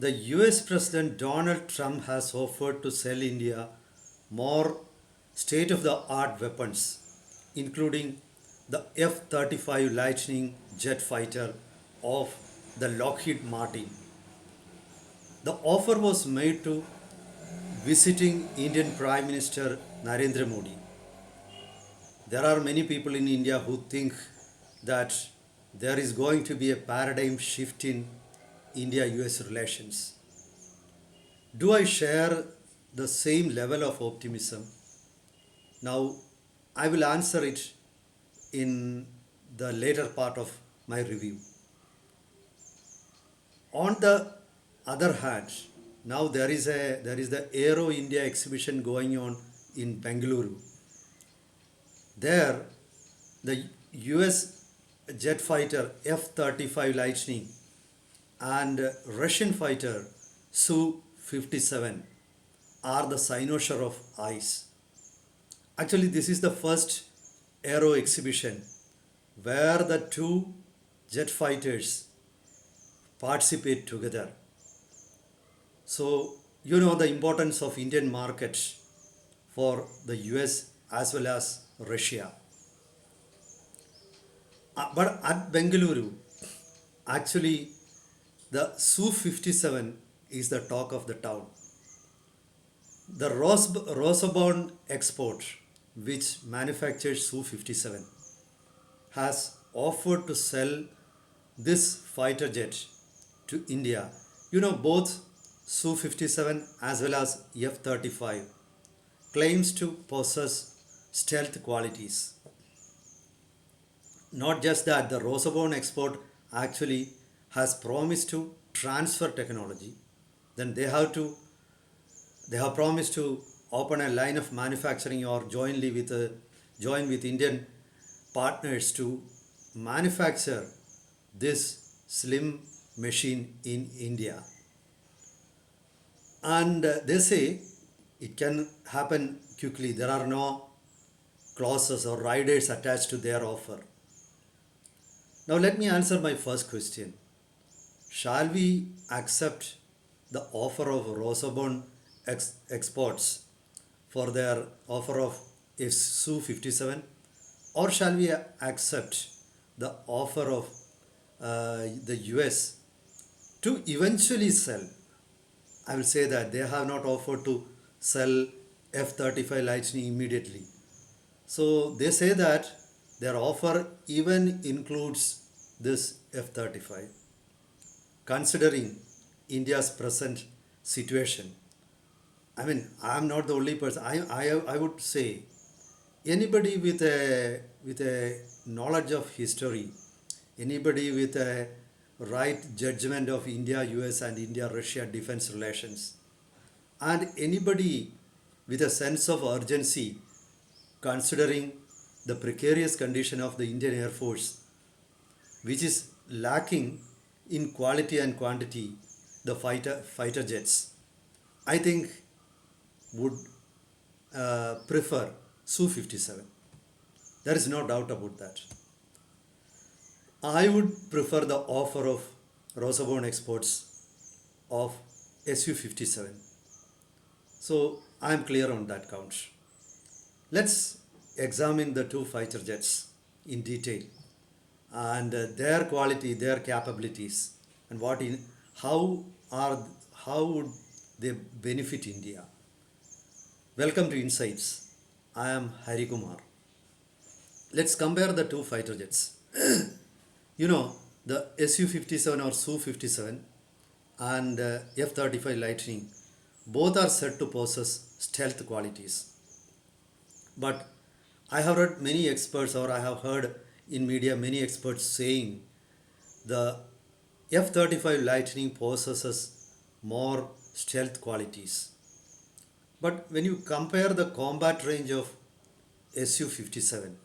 The US President Donald Trump has offered to sell India more state of the art weapons, including the F 35 Lightning jet fighter of the Lockheed Martin. The offer was made to visiting Indian Prime Minister Narendra Modi. There are many people in India who think that there is going to be a paradigm shift in India US relations. Do I share the same level of optimism? Now, I will answer it in the later part of my review. On the other hand, now there is the Aero India exhibition going on in Bengaluru. There, the US jet fighter F-35 Lightning and Russian fighter Su-57 are the cynosure of eyes. Actually, this is the first aero exhibition where the two jet fighters participate together. So, you know the importance of Indian markets for the US as well as Russia. But at Bengaluru, actually, the Su-57 is the talk of the town. The Rosaborn Export, which manufactures Su-57, has offered to sell this fighter jet to India. You know, both Su-57 as well as F-35 claims to possess stealth qualities. Not just that, the Rosaborn Export actually has promised to transfer technology. Then they have promised to open a line of manufacturing or join with Indian partners to manufacture this slim machine in India. And they say it can happen quickly. There are no clauses or riders attached to their offer. Now let me answer my first question. Shall we accept the offer of Rosaborn Exports for their offer of Su-57, or shall we accept the offer of the US to eventually sell? I will say that they have not offered to sell F-35 Lightning immediately. So they say that their offer even includes this F-35. Considering India's present situation, I mean, I am not the only person. I would say anybody with a knowledge of history, anybody with a right judgment of India US and India Russia defense relations, and anybody with a sense of urgency considering the precarious condition of the Indian Air Force, which is lacking in quality and quantity, the fighter jets, I think would prefer Su-57. There is no doubt about that. I would prefer the offer of Rosaborn Exports of Su-57. So I am clear on that count. Let's examine the two fighter jets in detail and their quality, their capabilities, and how would they benefit India. Welcome to Insights. I am Hari Kumar. Let's compare the two fighter jets. You know, the Su-57 or Su-57 and F-35 Lightning both are said to possess stealth qualities. But I have read many experts, or I have heard in media many experts saying the F-35 Lightning possesses more stealth qualities. But when you compare the combat range of Su-57,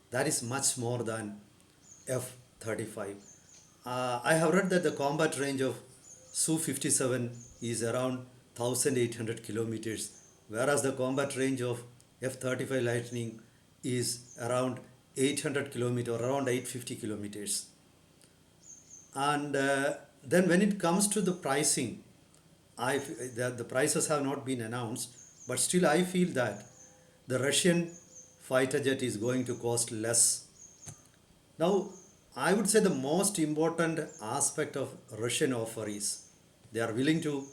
that is much more than F-35. I have read that the combat range of Su-57 is around 1800 kilometers, whereas the combat range of F-35 Lightning is around 800 kilometers, around 850 kilometers. And then when it comes to the pricing, the prices have not been announced, but still I feel that the Russian fighter jet is going to cost less. Now, I would say the most important aspect of Russian offer is they are willing to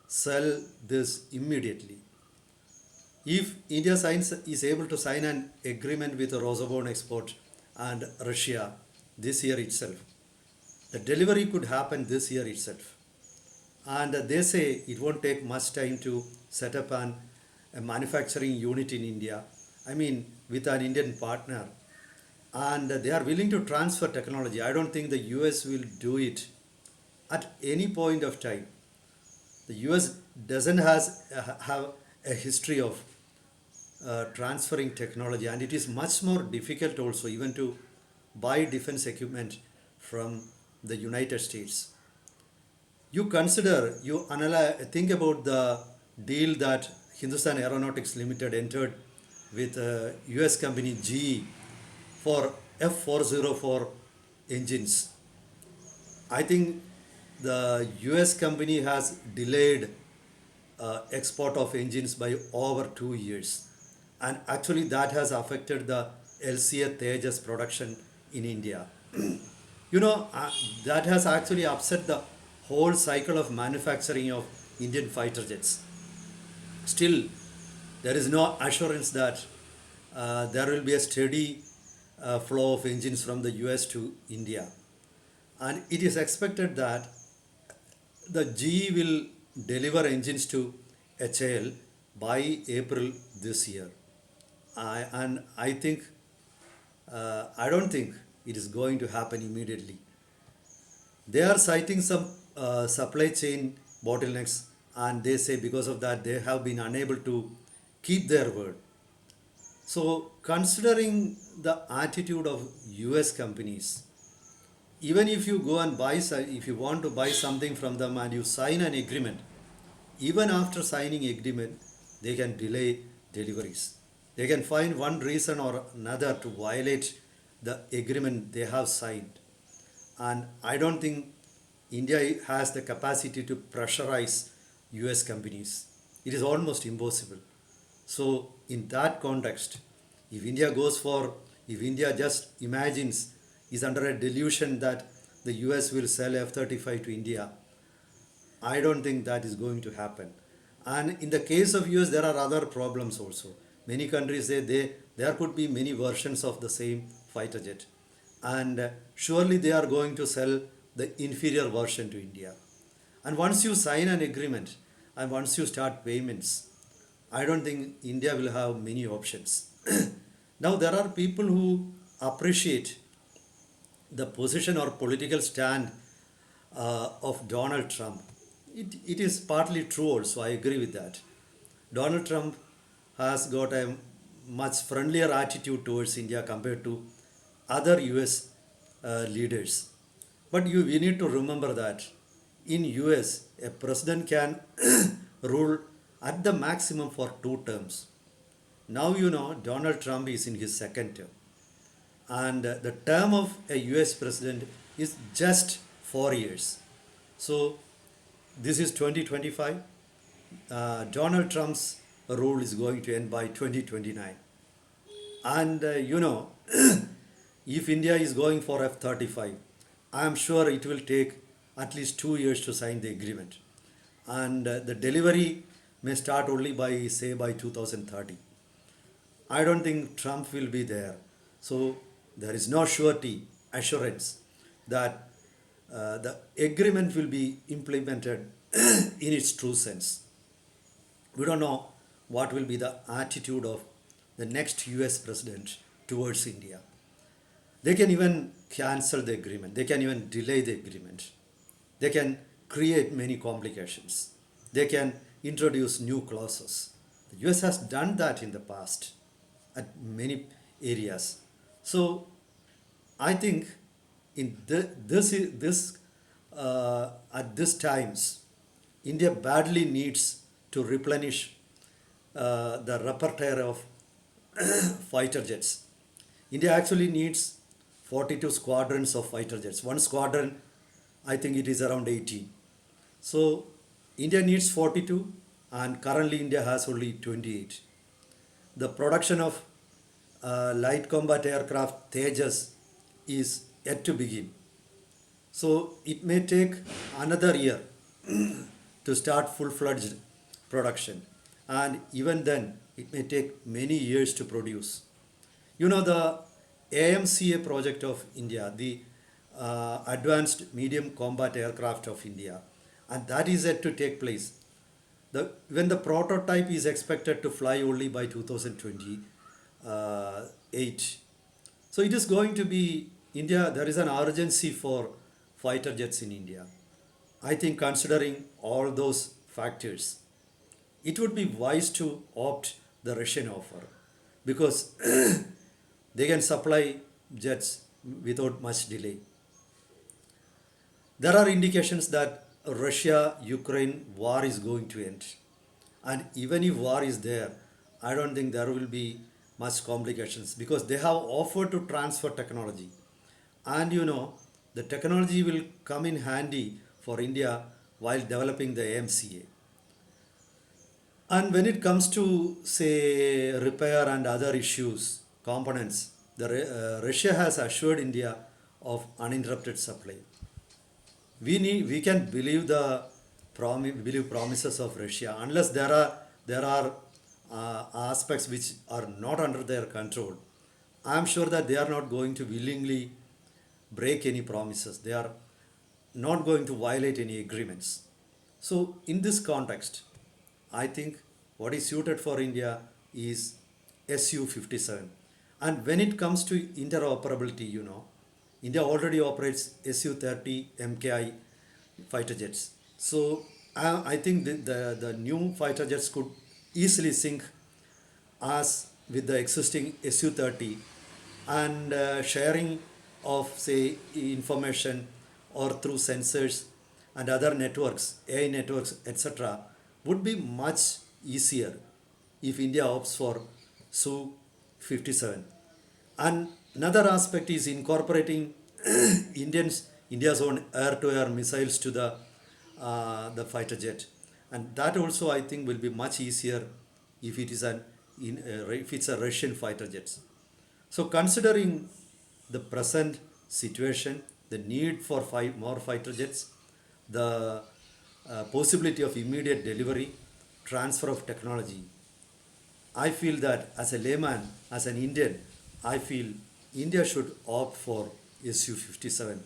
sell this immediately. If India is able to sign an agreement with Rosobourne Export and Russia this year itself, the delivery could happen this year itself. And they say it won't take much time to set up a manufacturing unit in India. I mean, with an Indian partner. And they are willing to transfer technology. I don't think the US will do it at any point of time. The US doesn't have a history of transferring technology, and it is much more difficult also even to buy defense equipment from the United States. You analyze, think about the deal that Hindustan Aeronautics Limited entered with US company GE for F404 engines. I think the US company has delayed export of engines by over 2 years, and actually that has affected the LCA Tejas production in India. You know, that has actually upset the whole cycle of manufacturing of Indian fighter jets. Still, there is no assurance that there will be a steady flow of engines from the US to India. And it is expected that the GE will deliver engines to HAL by April this year. And I think, I don't think it is going to happen immediately. They are citing some supply chain bottlenecks, and they say because of that they have been unable to keep their word. So, considering the attitude of US companies, even if you go and if you want to buy something from them and you sign an agreement, even after signing agreement, they can delay deliveries. They can find one reason or another to violate the agreement they have signed. And I don't think India has the capacity to pressurize US companies. It is almost impossible. So, in that context, if India just imagines, is under a delusion that the US will sell F-35 to India, I don't think that is going to happen. And in the case of US, there are other problems also. Many countries say there could be many versions of the same fighter jet. And surely they are going to sell the inferior version to India. And once you sign an agreement and once you start payments, I don't think India will have many options. Now, there are people who appreciate the position or political stand of Donald Trump. It is partly true also, I agree with that. Donald Trump has got a much friendlier attitude towards India compared to other US leaders. But we need to remember that in US, a president can rule at the maximum for 2 terms. Now you know Donald Trump is in his second term. And the term of a US president is just 4 years. So this is 2025. Donald Trump's rule is going to end by 2029. And if India is going for F-35, I am sure it will take at least 2 years to sign the agreement. And the delivery may start only by 2030. I don't think Trump will be there. So there is no assurance that the agreement will be implemented in its true sense. We don't know what will be the attitude of the next US president towards India. They can even cancel the agreement, they can even delay the agreement, they can create many complications, they can introduce new clauses. The US has done that in the past at many areas. So I think in at this times, India badly needs to replenish the repertoire of fighter jets. India actually needs 42 squadrons of fighter jets. One squadron, I think it is around 18. So India needs 42 and currently India has only 28. The production of light combat aircraft Tejas is yet to begin. So it may take another year to start full-fledged production, and even then it may take many years to produce. You know, the AMCA project of India, the Advanced Medium Combat Aircraft of India, and that is yet to take place. When the prototype is expected to fly only by 2028. So it is going to be India, there is an urgency for fighter jets in India. I think considering all those factors, it would be wise to opt the Russian offer because they can supply jets without much delay. There are indications that Russia-Ukraine war is going to end. And even if war is there, I don't think there will be much complications because they have offered to transfer technology. And you know, the technology will come in handy for India while developing the AMCA. And when it comes to, say, repair and other issues, components, Russia has assured India of uninterrupted supply. We can believe the believe promises of Russia unless there are aspects which are not under their control. I am sure that they are not going to willingly break any promises. They are not going to violate any agreements. So in this context, I think what is suited for India is Su-57. And when it comes to interoperability, you know, India already operates Su-30 MKI fighter jets. So I think the new fighter jets could easily sync us with the existing Su-30 and sharing of, say, information or through sensors and other networks, AI networks, etc., would be much easier if India opts for Su-57. And another aspect is incorporating India's own air-to-air missiles to the fighter jet, and that also I think will be much easier if it is if it's a Russian fighter jets. So considering the present situation, the need for more fighter jets, the possibility of immediate delivery, transfer of technology, I feel that as a layman, as an Indian, I feel India should opt for Su-57,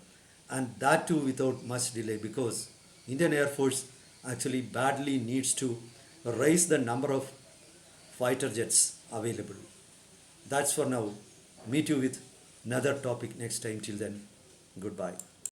and that too without much delay because Indian Air Force actually badly needs to raise the number of fighter jets available. That's for now. Meet you with another topic next time. Till then, goodbye.